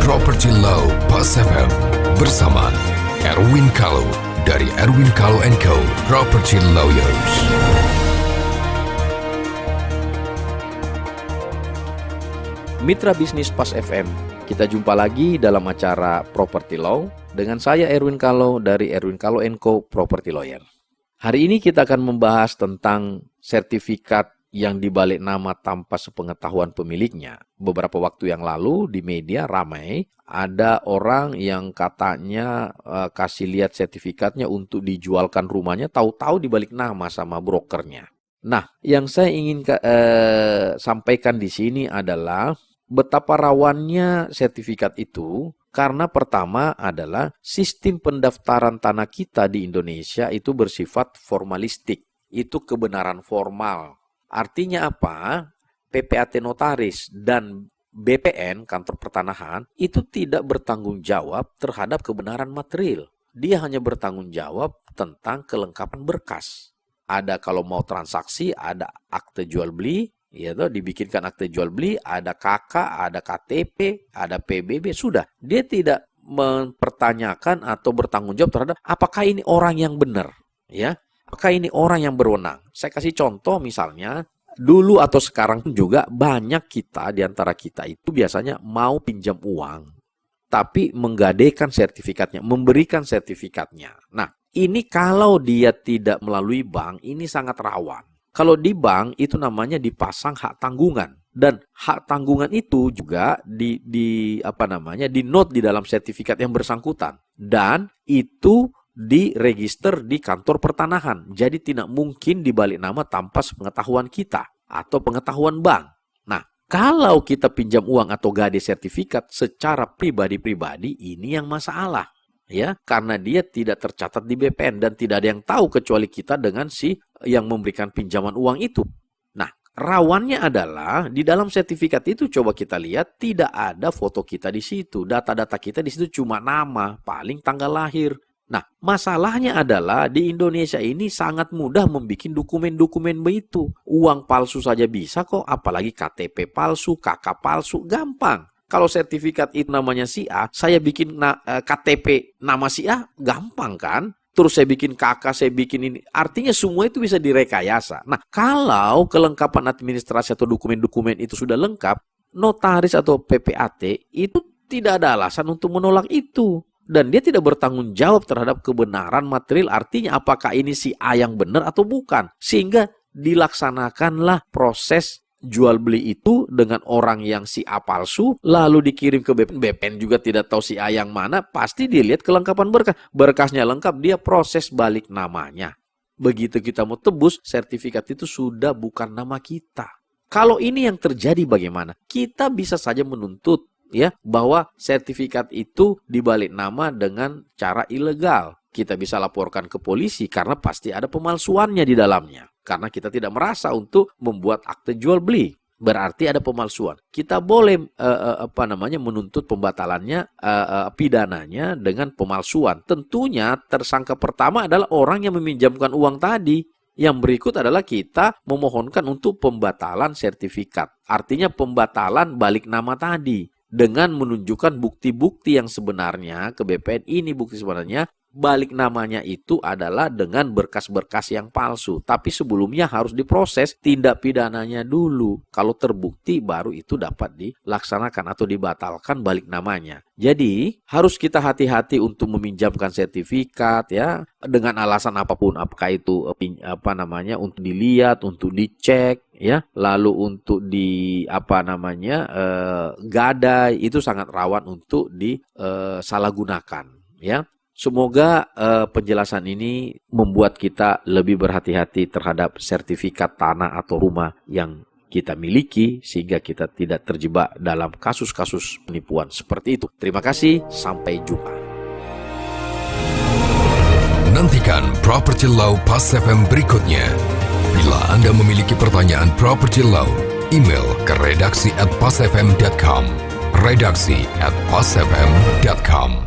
Property Law Pas FM bersama Erwin Kalau dari Erwin Kalau & Co. Property Lawyers. Mitra bisnis Pas FM, kita jumpa lagi dalam acara Property Law dengan saya Erwin Kalau dari Erwin Kalau & Co. Property Lawyer. Hari ini kita akan membahas tentang sertifikat yang dibalik nama tanpa sepengetahuan pemiliknya. Beberapa waktu yang lalu di media ramai ada orang yang katanya kasih lihat sertifikatnya untuk dijualkan rumahnya, tahu-tahu dibalik nama sama brokernya. Nah, yang saya ingin sampaikan di sini adalah betapa rawannya sertifikat itu. Karena pertama adalah sistem pendaftaran tanah kita di Indonesia itu bersifat formalistik. Itu kebenaran formal. Artinya apa? PPAT notaris dan BPN, kantor pertanahan, itu tidak bertanggung jawab terhadap kebenaran material. Dia hanya bertanggung jawab tentang kelengkapan berkas. Ada kalau mau transaksi, ada akte jual beli, ya, dibikinkan akte jual beli, ada KK, ada KTP, ada PBB, sudah. Dia tidak mempertanyakan atau bertanggung jawab terhadap apakah ini orang yang benar, ya. Apakah ini orang yang berwenang? Saya kasih contoh misalnya, dulu atau sekarang juga banyak kita, di antara kita itu biasanya mau pinjam uang, tapi menggadaikan sertifikatnya, memberikan sertifikatnya. Nah, ini kalau dia tidak melalui bank, ini sangat rawan. Kalau di bank itu namanya dipasang hak tanggungan. Dan hak tanggungan itu juga di note di dalam sertifikat yang bersangkutan. Dan itu diregister di kantor pertanahan. Jadi tidak mungkin dibalik nama tanpa sepengetahuan kita atau pengetahuan bank. Nah, kalau kita pinjam uang atau gadai sertifikat secara pribadi-pribadi, ini yang masalah. Ya, karena dia tidak tercatat di BPN dan tidak ada yang tahu kecuali kita dengan si yang memberikan pinjaman uang itu. Nah, rawannya adalah di dalam sertifikat itu coba kita lihat tidak ada foto kita di situ. Data-data kita di situ cuma nama, paling tanggal lahir. Nah, masalahnya adalah di Indonesia ini sangat mudah membuat dokumen-dokumen begitu. Uang palsu saja bisa kok, apalagi KTP palsu, KK palsu, gampang. Kalau sertifikat itu namanya si A, saya bikin KTP nama si A, gampang kan? Terus saya bikin KK, saya bikin ini. Artinya semua itu bisa direkayasa. Nah, kalau kelengkapan administrasi atau dokumen-dokumen itu sudah lengkap, notaris atau PPAT itu tidak ada alasan untuk menolak itu. Dan dia tidak bertanggung jawab terhadap kebenaran material. Artinya apakah ini si A yang benar atau bukan. Sehingga dilaksanakanlah proses jual beli itu dengan orang yang si A palsu. Lalu dikirim ke BPN. BPN juga tidak tahu si A yang mana. Pasti dilihat kelengkapan berkas. Berkasnya lengkap, dia proses balik namanya. Begitu kita mau tebus, sertifikat itu sudah bukan nama kita. Kalau ini yang terjadi bagaimana? Kita bisa saja menuntut, ya, bahwa sertifikat itu dibalik nama dengan cara ilegal. Kita bisa laporkan ke polisi karena pasti ada pemalsuannya di dalamnya. Karena kita tidak merasa untuk membuat akte jual beli. Berarti ada pemalsuan. Kita boleh menuntut pembatalannya, pidananya dengan pemalsuan. Tentunya tersangka pertama adalah orang yang meminjamkan uang tadi. Yang berikut adalah kita memohonkan untuk pembatalan sertifikat. Artinya pembatalan balik nama tadi. Dengan menunjukkan bukti-bukti yang sebenarnya ke BPN, ini bukti sebenarnya balik namanya itu adalah dengan berkas-berkas yang palsu. Tapi sebelumnya harus diproses tindak pidananya dulu. Kalau terbukti baru itu dapat dilaksanakan atau dibatalkan balik namanya. Jadi harus kita hati-hati untuk meminjamkan sertifikat, ya, dengan alasan apapun, apakah itu untuk dilihat, untuk dicek, ya, lalu untuk gadai, itu sangat rawan untuk disalahgunakan, ya. Semoga penjelasan ini membuat kita lebih berhati-hati terhadap sertifikat tanah atau rumah yang kita miliki, sehingga kita tidak terjebak dalam kasus-kasus penipuan seperti itu. Terima kasih, sampai jumpa. Nantikan Property Law Pas FM berikutnya. Bila Anda memiliki pertanyaan Property Law, email ke redaksi@pasfm.com. redaksi@pasfm.com.